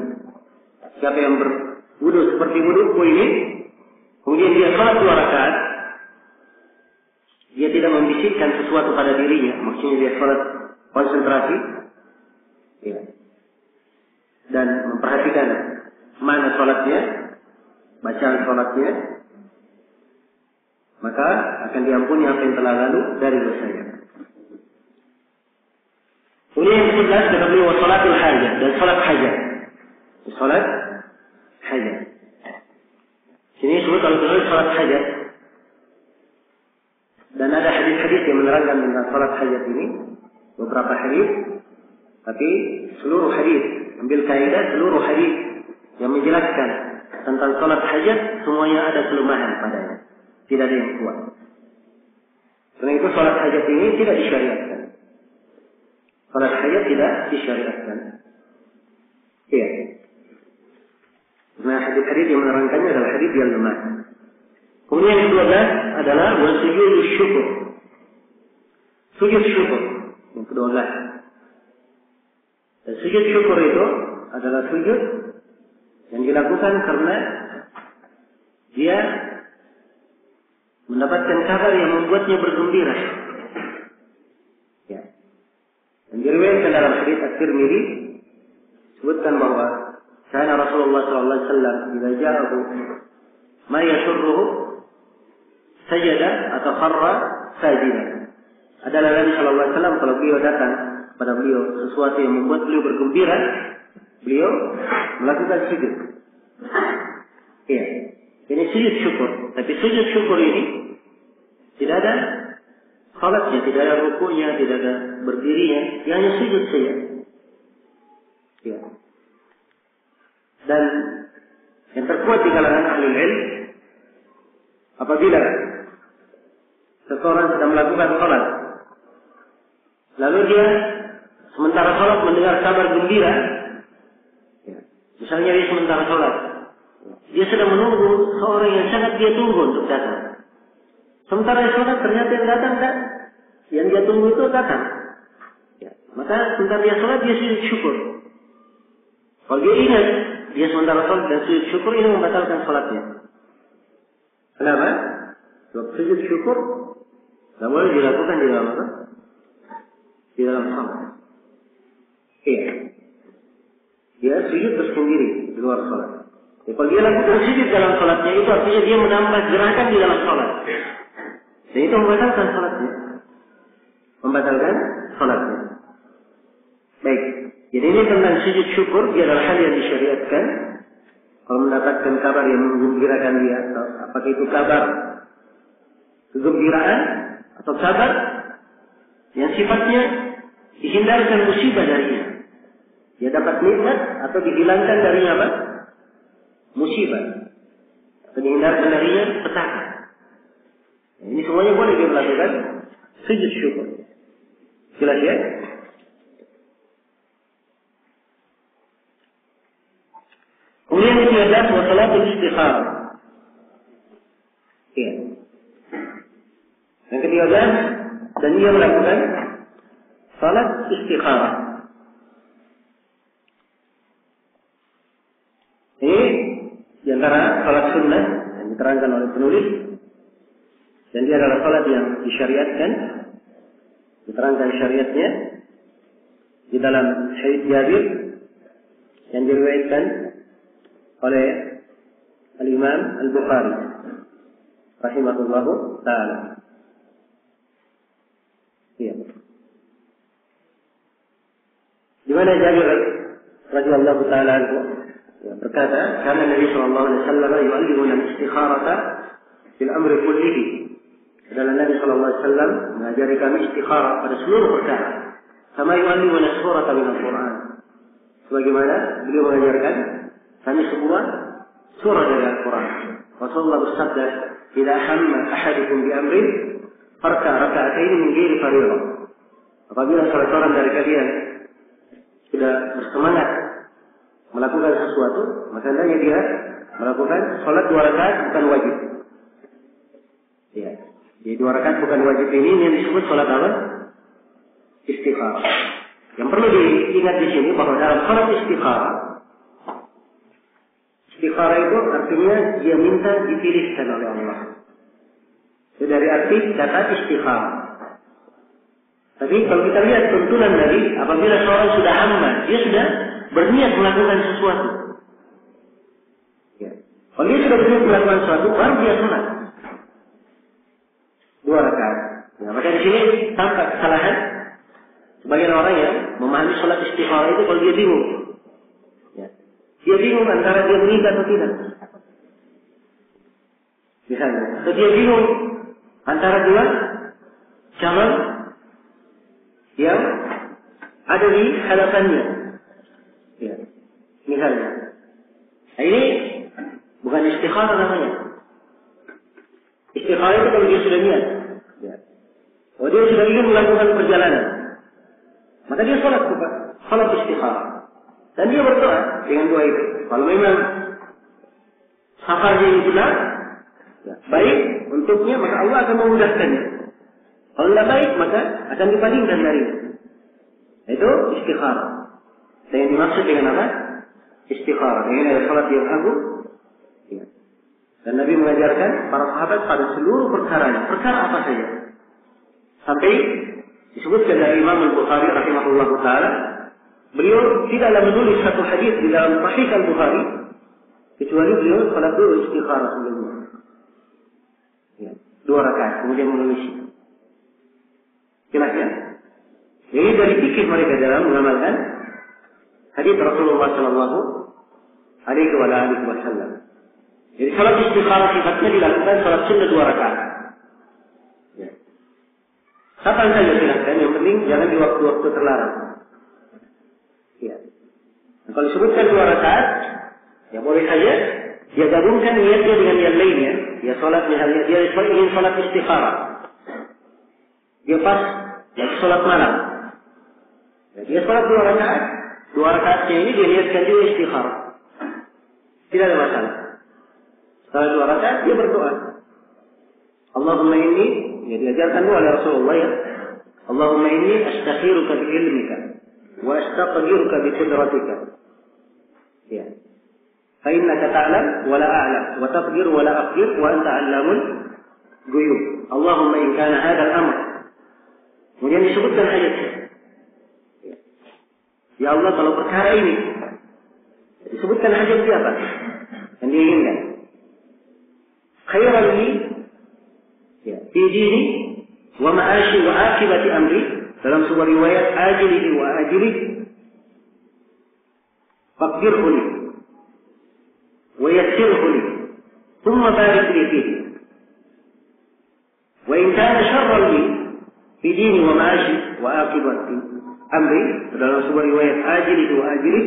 [SPEAKER 1] Siapa yang berwudu seperti wuduku ini, kemudian dia salat 2 rakaat, dia tidak membisikkan sesuatu pada dirinya, maksudnya dia salat konsentrasi, ya, dan memperhatikan mana salatnya, bacaan salatnya, maka akan diampuni apa yang telah lalu dari dosanya. Kemudian yang ke-11 kata beliau salatul hajat, dan salat hajat. Salat hajat. Sini disebut kalau salat hajat. Dan ada hadis-hadis yang menerangkan tentang salat hajat ini, beberapa hadis, tapi seluruh hadis, ambil kaidah seluruh hadis yang menjelaskan tentang salat hajat semuanya ada kelemahan padanya, tidak ada yang kuat. Karena itu salat hajat ini tidak disyariatkan. Salat hajat tidak disyariatkan. Iya. Nah, hadis-hadis yang menerangkannya adalah hadis yang lemah. Kemudian yang ke-12 adalah sujud syukur. Sujud syukur yang ke-12. Dan sujud syukur itu adalah sujud yang dilakukan karena dia mendapatkan kabar yang membuatnya bergembira. Ya. Dan diriwayatkan dalam hadis At-Tirmidzi sebutkan bahwa kana Rasulullah sallallahu alaihi wasallam jika ja'ahu ma yasurruhu sajada atau kharra sajidan. Adalah Nabi sallallahu alaihi wasallam kalau beliau datang pada beliau sesuatu yang membuat beliau bergembira, beliau melakukan sujud. Iya. Ini sujud syukur. Tapi sujud syukur ini tidak ada salatnya, tidak ada rukunya, tidak ada berdirinya, dia hanya sujud saja. Iya. Dan yang terkuat di kalangan ahli ilmu, apabila seseorang sedang melakukan salat, lalu dia sementara salat mendengar kabar gembira, misalnya dia sementara salat, dia sedang menunggu seorang yang sangat dia tunggu untuk datang. Sementara dia salat ternyata yang datang tak, yang dia tunggu itu datang. Ya. Maka sementara dia salat dia sujud syukur. Kalau dia ingat dia sementara salat dan sujud syukur, ini membatalkan salatnya. Kenapa? Sebab sujud syukur tidak boleh dilakukan di dalam apa? Di dalam salat. Iya. Dia sujud tersendiri di luar salat. Ya, kalau dia lakukan sujud dalam salatnya, itu artinya dia menambah gerakan di dalam salat. Dan itu membatalkan salatnya. Membatalkan salatnya. Baik. Jadi ini tentang sujud syukur, dia adalah hal yang disyariatkan. Kalau mendapatkan kabar yang menggembirakan dia, atau apakah itu kabar kegembiraan atau kabar yang sifatnya dihindarkan musibah darinya. Dia dapat nikmat atau dihilangkan darinya apa? Musibah. Atau dihindarkan darinya petaka. Ini semuanya boleh dia melakukan sujud syukur. Jelas ya? Kemudian yang ke-11 wa salatul istikharah. Ya. Yang ke-13 dan dia melakukan salat istikharah. Ini di antara salat sunnah yang diterangkan oleh penulis, dan dia adalah salat yang disyariatkan, diterangkan syariatnya di dalam hadits Jabir yang diriwayatkan oleh Al-Imam Al-Bukhari rahimahullahu ta'ala. Iya. Di mana Jabir radhiyallahu ta'ala anhu berkata, "Kana Nabi sallallahu alaihi wasallam yu'allimuna al-istikharata fil amri kullihi." Adalah Nabi sallallahu alaihi wasallam mengajari kami istikharah pada seluruh perkara. Kama yu'allimuna surata min al-Qur'an. Sebagaimana beliau mengajarkan kami semua surah dari Al-Quran. Rasulullah bersabda, "Idza hamma ahadukum bi amrin, farka raka'ataini min ghairi fardhah." Apabila salah seorang dari kalian sudah bersemangat melakukan sesuatu, maka hendaknya dia melakukan salat 2 rakaat bukan wajib. Ya, jadi 2 rakaat bukan wajib ini yang disebut salat apa? Istikharah. Yang perlu diingat di sini bahwa dalam salat istikharah, istikharah itu artinya dia minta dipilihkan oleh Allah. Itu dari arti kata istikharah. Tapi kalau kita lihat tuntunan Nabi, apabila seorang sudah hamba, dia sudah berniat melakukan sesuatu. Ya. Kalau dia sudah berniat melakukan sesuatu, baru dia sholat. 2 rakaat. Nah, maka di sini tampak kesalahan sebagian orang yang memahami sholat istikharah itu kalau dia bingung. Ya. Dia bingung antara dia meninggal atau tidak. Misalnya, atau dia bingung antara dua calon yang ada di hadapannya. Ya. Misalnya, nah, ini bukan istikharah namanya. Istikharah itu kalau dia sudah niat. Ya. Kalau dia sudah ingin melakukan perjalanan, maka dia sholat istikharah. Dan dia berdoa dengan doa itu. Kalau memang safarnya ini benar, ya, baik untuknya, maka Allah akan memudahkannya. Kalau tidak baik, maka akan dipalingkan darinya. Itu istikharah. Dan yang dimaksud dengan apa? Istikharah. Ini adalah sholat yang agung. Ya. Dan Nabi mengajarkan para sahabat pada seluruh perkaranya. Perkara apa saja. Sampai disebutkan dari Imam Al-Bukhari rahimahullah ta'ala, beliau tidaklah menulis satu hadis di dalam Sahih Al-Bukhari kecuali beliau salat dulu istikharah sebelumnya. Ya, 2 rakaat kemudian menulis. Jelas ya? Jadi dari fikih mereka dalam mengamalkan hadis Rasulullah sallallahu alaihi wasallam. Jadi salat istikharah sifatnya dilakukan salat sunnah 2 rakaat. Ya. Kapan saja silahkan, yang penting jangan di waktu-waktu terlarang. Ya. Nah, kalau disebutkan 2 rakaat, ya boleh saja dia gabungkan niatnya dengan yang lainnya. Ya salat misalnya dia ingin salat istikharah. Dia pas lagi salat malam. Ya, dia salat 2 rakaat. 2 rakaatnya ini dia niatkan juga istikharah. Tidak ada masalah. Setelah 2 rakaat dia berdoa. Allahumma inni, ya diajarkan doa oleh Rasulullah ya. Allahumma inni astakhiruka bi ilmika wa astaqdiruka bi qudratika. Ya. Fa innaka ta'lam wa la a'lam wa taqdir wa la aqdir wa anta 'allamul ghuyub. Allahumma in kana hadha al-amr. Kemudian disebutkan ayatnya. Ya. Ya Allah, kalau perkara ini disebutkan hajat siapa yang dia inginkan. Khairan li ya, fi dini wa ma'ashi wa akibati amri, dalam sebuah riwayat ajilihi wa ajilih faqdirhu li wa yassirhu li thumma barik li fihi wa in kana syarran li fi dini wa ma'ashi wa akibati amri, dalam sebuah riwayat ajilihi wa ajilih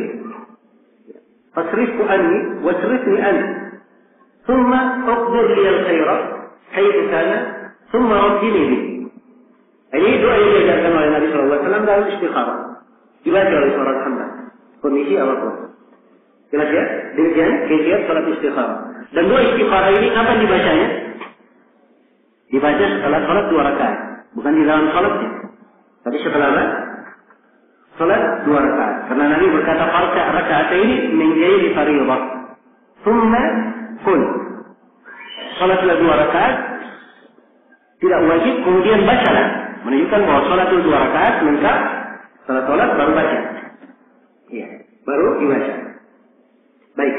[SPEAKER 1] fasrifhu anni wasrifni anni thumma uqdir li al-khaira haythu kana thumma raddini bi. Ini doa yang diajarkan oleh Nabi SAW dalam istikharah. Dibaca oleh seorang hamba. Kondisi apapun. Jelas ya? Demikian kaifiat salat istikharah. Dan doa istikharah ini kapan dibacanya? Dibaca setelah salat 2 rakaat, bukan di dalam salatnya. Tapi setelah salat 2 rakaat. Karena Nabi berkata rakaat ini menjadi fardhu. Thumma qul. Salatlah 2 rakaat tidak wajib, kemudian bacalah. Menunjukkan bahwa salat itu 2 rakaat lengkap. Setelah salat baru baca. Iya, baru dibaca. Baik.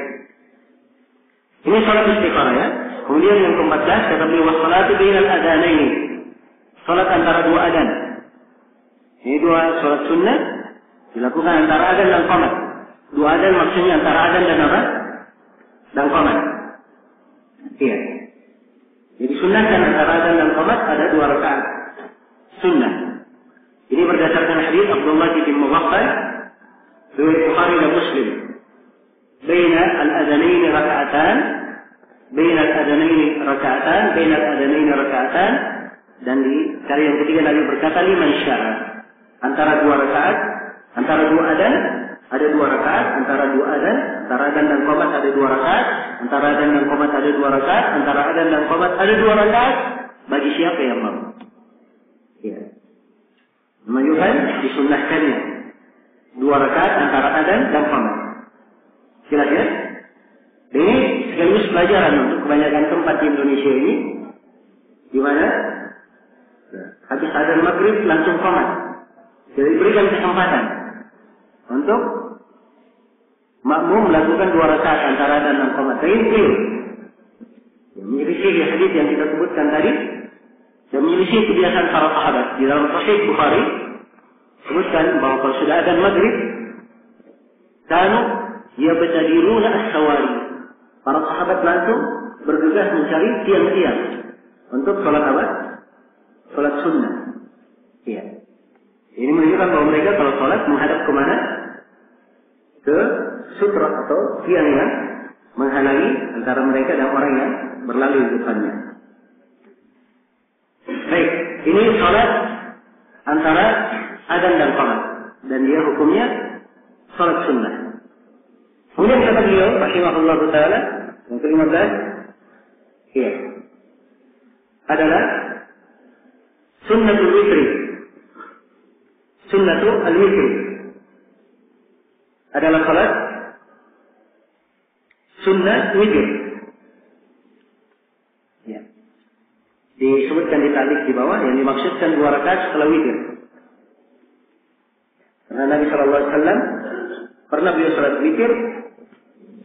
[SPEAKER 1] Ini salat istikharah ya. Kemudian yang ke-14 kata beliau wassalatu bainal adzanaini. Salat antara 2 adzan. Ini 2 salat sunnah dilakukan antara adzan dan qamat. 2 adzan maksudnya antara adzan dan apa? Dan qamat. Iya. Jadi sunnahkan antara adzan dan qamat ada 2 rakaat. Sunnah. Ini berdasarkan hadis Abdullah bin Mughaffal riwayat Bukhari dan Muslim. Baina al-adzanain raka'atan, baina al-adzanain raka'atan, baina al-adzanain raka'atan, dan di kali yang ketiga Nabi berkata liman syara. Antara 2 rakaat, antara 2 adzan ada 2 rakaat, antara 2 adzan, antara adzan dan qamat ada 2 rakaat, antara adzan dan qamat ada 2 rakaat, antara adzan dan qamat ada 2 rakaat bagi siapa yang mau. Ya. Menunjukkan disunnahkannya 2 rakaat antara adzan dan qamat. Jelas ya? Ini sekaligus pelajaran untuk kebanyakan tempat di Indonesia ini, di mana habis adzan maghrib langsung qamat. Jadi berikan kesempatan untuk makmum melakukan 2 rakaat antara adzan dan qamat. Ini menyelisih hadis yang kita sebutkan tadi. dan menyelisih kebiasaan para sahabat. Di dalam Sahih Bukhari sebutkan bahwa kalau sudah adzan maghrib, kanu yabtadiruna as-sawari. Para sahabat langsung bergegas mencari tiang-tiang untuk sholat apa? Sholat sunnah. Iya. Ini menunjukkan bahwa mereka kalau sholat menghadap kemana? Ke sutra atau tiang yang menghalangi antara mereka dan orang yang berlalu di depannya. Baik, ini sholat antara adzan dan qamat, dan dia hukumnya sholat sunnah. Kemudian kata beliau, rahimahullah taala, yang ke-15, iya, adalah sunnatul witri. Sunnatul al-witri adalah salat sunnah witir. Ya. Disebutkan di ta'liq di bawah yang dimaksudkan 2 rakaat setelah witir. Karena Nabi SAW pernah beliau salat witir,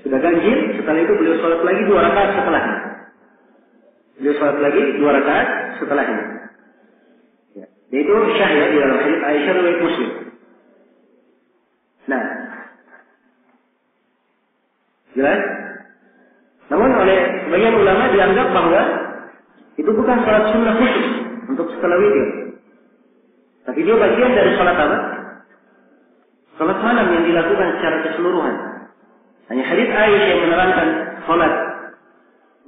[SPEAKER 1] sudah ganjil, setelah itu beliau salat lagi 2 rakaat setelahnya. Beliau salat lagi 2 rakaat setelahnya. Ya. Itu syahid di dalam hadits Aisyah riwayat Muslim. Nah, jelas? Namun oleh sebagian ulama dianggap bahwa itu bukan salat sunnah khusus untuk setelah witir. Tapi dia bagian dari salat apa? Salat malam yang dilakukan secara keseluruhan. Hanya hadits Aisyah yang menerangkan salat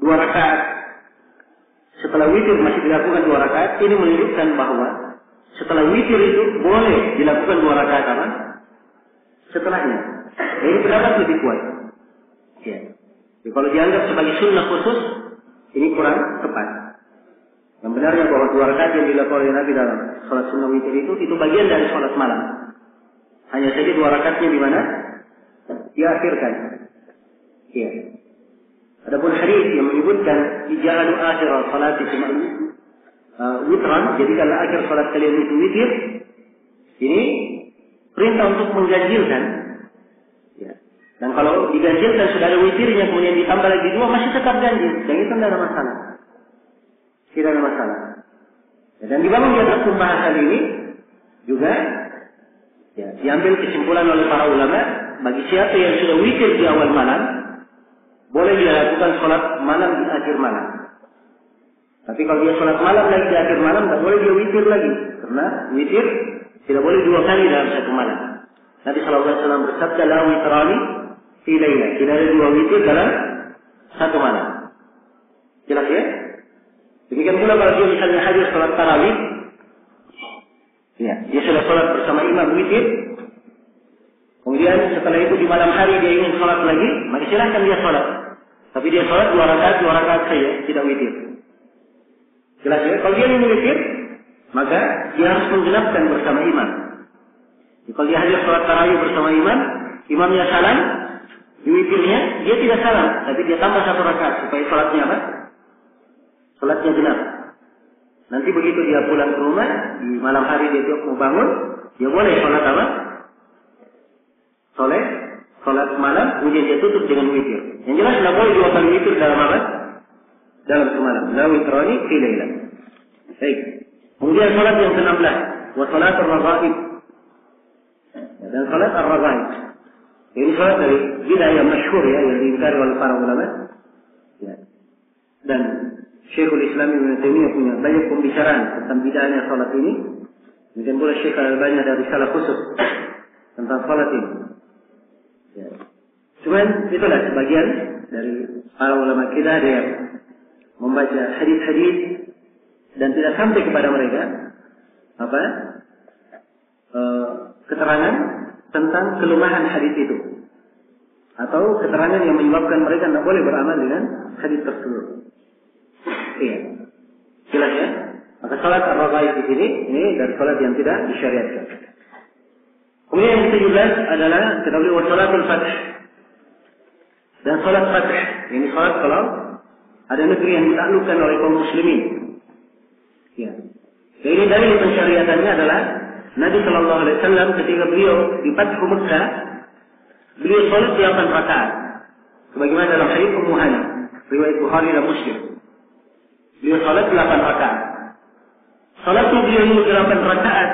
[SPEAKER 1] 2 rakaat setelah witir masih dilakukan 2 rakaat, ini menunjukkan bahwa setelah witir itu boleh dilakukan 2 rakaat apa? Setelahnya. Ini pendapat lebih kuat. Ya. Jadi kalau dianggap sebagai sunnah khusus, ini kurang tepat. Yang benarnya bahwa 2 rakaat yang dilakukan oleh Nabi dalam salat sunnah witir itu bagian dari salat malam. Hanya saja 2 rakaatnya di mana? Diakhirkan. Ya. Adapun hadis yang menyebutkan ija'alu akhir salati witran, jadi kalau akhir salat kalian itu witir, ini perintah untuk mengganjilkan. Ya. Dan kalau diganjilkan sudah ada witirnya, kemudian ditambah lagi 2, masih tetap ganjil. Dan itu tidak ada masalah. Tidak ada masalah. Ya, dan dibangun di atas pembahasan ini juga ya, diambil kesimpulan oleh para ulama, bagi siapa yang sudah witir di awal malam, boleh dia lakukan sholat malam di akhir malam. Tapi kalau dia sholat malam lagi di akhir malam, tidak boleh dia witir lagi. Karena witir tidak boleh 2 kali dalam satu malam. Nabi SAW bersabda, la witrani fi layla. Tidak ada 2 witir dalam satu malam. Jelas ya? Demikian pula kalau dia misalnya hadir sholat tarawih, ya, dia sudah sholat bersama imam witir, kemudian setelah itu di malam hari dia ingin sholat lagi, maka silahkan dia sholat. Tapi dia sholat 2 rakaat saja, tidak witir. Jelas ya? Kalau dia ingin witir, maka dia harus menggenapkan bersama imam. Kalau dia hadir sholat tarawih bersama imam, imamnya salam, di witirnya dia tidak salam, tapi dia tambah 1 rakaat supaya sholatnya apa? Sholatnya genap. Nanti begitu dia pulang ke rumah, di malam hari dia mau bangun, dia boleh sholat apa? Sholat malam, kemudian dia tutup dengan witir. Yang jelas tidak boleh 2 kali witir dalam apa? Dalam semalam. La witrani fi layla. Baik. Kemudian sholat yang ke-16, wa sholat ar-raghaib. Dan sholat ar-raghaib. Ini sholat dari bid'ah yang masyhur ya, yang diingkari oleh para ulama. Ya. Dan Syekhul Islam Ibn Taimiyah punya banyak pembicaraan tentang bid'ahnya sholat ini. Mungkin pula Syekh Al-Albani ada risalah khusus tentang sholat ini. Ya. Cuman itulah sebagian dari para ulama kita ada yang membaca hadis-hadis dan tidak sampai kepada mereka keterangan tentang kelemahan hadis itu, atau keterangan yang menyebabkan mereka tidak boleh beramal dengan hadis tersebut. Iya, jelas ya. Maka salat ar-raghaib di sini ini dari salat yang tidak disyariatkan. Kemudian yang ke-17 adalah kita beli salatul fath. Dan salat fath, ini salat kalau ada negeri yang ditaklukkan oleh kaum muslimin. Ya. Jadi dari pensyariatannya adalah Nabi Shallallahu Alaihi Wasallam ketika beliau di Fathu Mekah, beliau salat 8 rakaat. Sebagaimana dalam hadits Ummu Hani, riwayat Bukhari dan Muslim. Beliau salat 8 rakaat. Salatnya beliau ini 8 rakaat.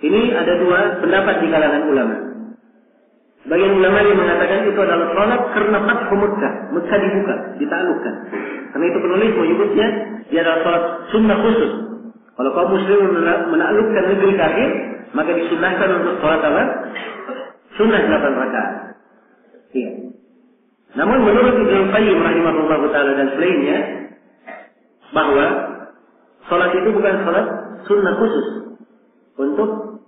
[SPEAKER 1] Ini ada 2 pendapat di kalangan ulama. Sebagian ulama yang mengatakan itu adalah salat karena fathu Makkah. Makkah dibuka, ditaklukkan. Karena itu penulis menyebutnya dia adalah salat sunnah khusus. Kalau kaum muslimin menaklukkan negeri kafir, maka disunnahkan untuk salat apa? Sunnah 8 rakaat. Iya. Namun menurut Ibnu Qayyim rahimahullahu taala dan selainnya bahwa salat itu bukan salat sunnah khusus untuk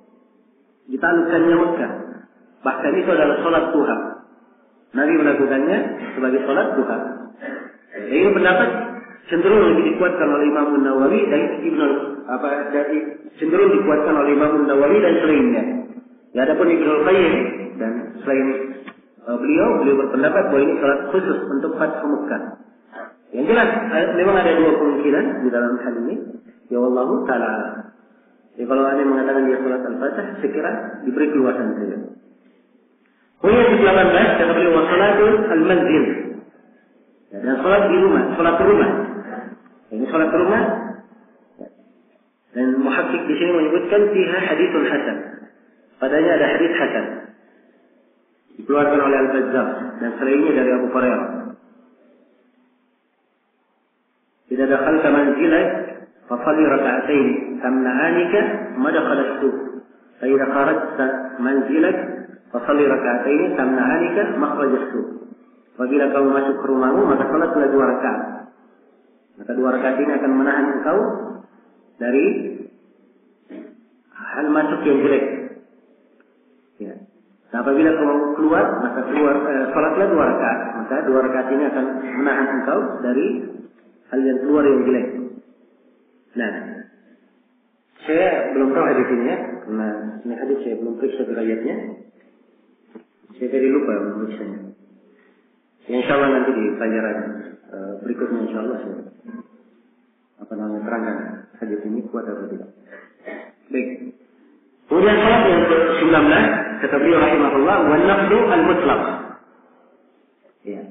[SPEAKER 1] ditaklukkannya Makkah. Bahkan itu adalah salat duha. Nabi melakukannya sebagai salat duha. Ini pendapat cenderung lebih dikuatkan oleh Imam Nawawi dan cenderung dikuatkan oleh Imam Nawawi dan selainnya. Ya, adapun Ibnu Qayyim dan selain beliau berpendapat bahwa ini salat khusus untuk Fathu Makkah. Yang jelas memang ada 2 kemungkinan di dalam hal ini. Ya wallahu taala. Jadi kalau ada yang mengatakan dia salat al-Fatih, saya kira diberi keluasan saja. Kemudian 18 kata beliau salatul al-manzil. Dan salat di rumah, salat rumah. Ini salat rumah. Dan muhakkik di sini menyebutkan fiha haditsul hasan. Padanya ada hadis hasan. Dikeluarkan oleh Al-Bazzar dan selainnya dari Abu Hurairah. Idza dakhalta manzilak fa salli rak'atain tamna'anika madkhal as-suq. Fa idza kharajta manzilak fa salli rak'atain tamna'anika makhraj as-suq. Apabila kamu masuk ke rumahmu maka salatlah 2 rakaat. Maka 2 rakaat ini akan menahan engkau dari hal masuk yang jelek. Ya. Nah, apabila kamu keluar, maka salatlah 2 rakaat. Maka 2 rakaat ini akan menahan engkau dari hal yang keluar yang jelek. Nah, saya belum tahu hadis ini ya, karena ini hadis saya belum periksa derajatnya. Saya tadi lupa memeriksanya. Insya Allah nanti di pelajaran berikutnya insya Allah saya terangkan hadis ini kuat atau tidak. Baik. Kemudian salat yang ke-19 kata beliau rahimahullah wa naflu al-mutlaq. Ya.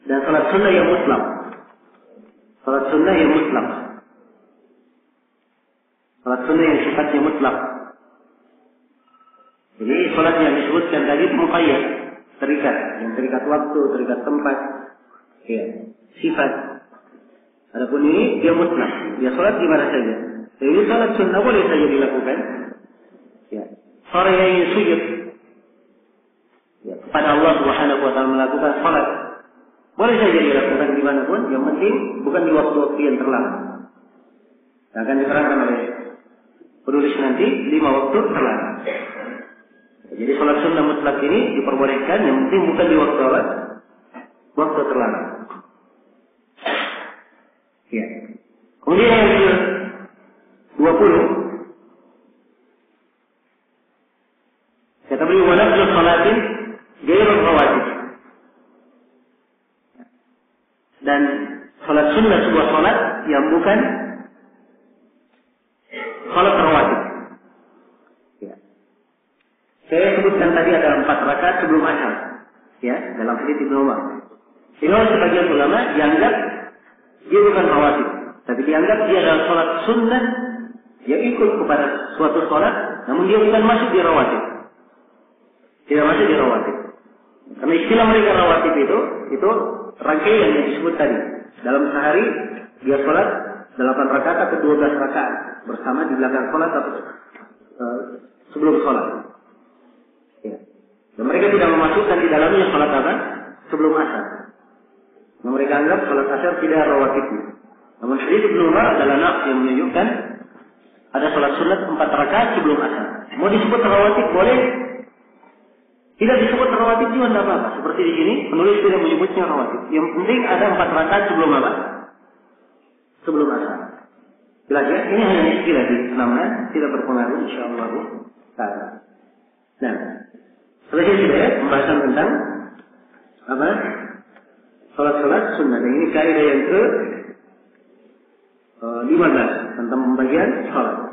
[SPEAKER 1] Dan salat sunnah yang mutlak. Salat sunnah yang mutlak. Salat sunnah yang sifatnya mutlak. Jadi salat yang disebutkan tadi itu muqayyad, terikat, yang terikat waktu, terikat tempat, ya, sifat. Adapun ini dia mutlak, dia salat di mana saja. Jadi salat sunnah boleh saja dilakukan. Ya. Orang yang ingin sujud ya, kepada Allah Subhanahu wa taala melakukan salat boleh saja dilakukan dimanapun, yang penting bukan di waktu-waktu yang terlarang. Akan diterangkan oleh penulis nanti 5 waktu terlarang. Jadi salat sunnah mutlak ini diperbolehkan, yang penting bukan di waktu apa? Waktu terlarang. Ya. Kemudian yang ke-20 kata beliau wa naflu salatin ghairul rawatib. Dan salat sunnah sebuah salat yang bukan salat rawatib. Ya. Saya sebutkan tadi ada 4 rakaat sebelum asar. Ya, dalam hadis Ibnu Umar. Sehingga sebagian ulama dianggap dia bukan rawatib, tapi dianggap dia adalah salat sunnah yang ikut kepada suatu salat, namun dia bukan masuk di rawatib. Tidak masuk di rawatib. Karena istilah mereka rawatib itu rangkaian yang disebut tadi. Dalam sehari dia sholat 8 rakaat atau 12 rakaat bersama di belakang sholat atau sebelum sholat. Ya. Dan mereka tidak memasukkan di dalamnya sholat apa? Sebelum asar. Nah, mereka anggap sholat asar tidak rawatibnya. Namun hadis Ibnu Umar adalah nas yang menunjukkan ada sholat sunat 4 rakaat sebelum asar. Mau disebut rawatib boleh. Tidak disebut rawatib juga tidak apa-apa. Seperti di sini penulis tidak menyebutnya rawatib. Yang penting ada 4 rakaat sebelum apa? Sebelum asar. Jelas ya? Ini hanya istilah di nama, tidak berpengaruh insyaallah. Nah, selesai sudah ya pembahasan tentang apa? Salat-salat sunnah. Dan ini kaidah yang ke 15 tentang pembagian salat.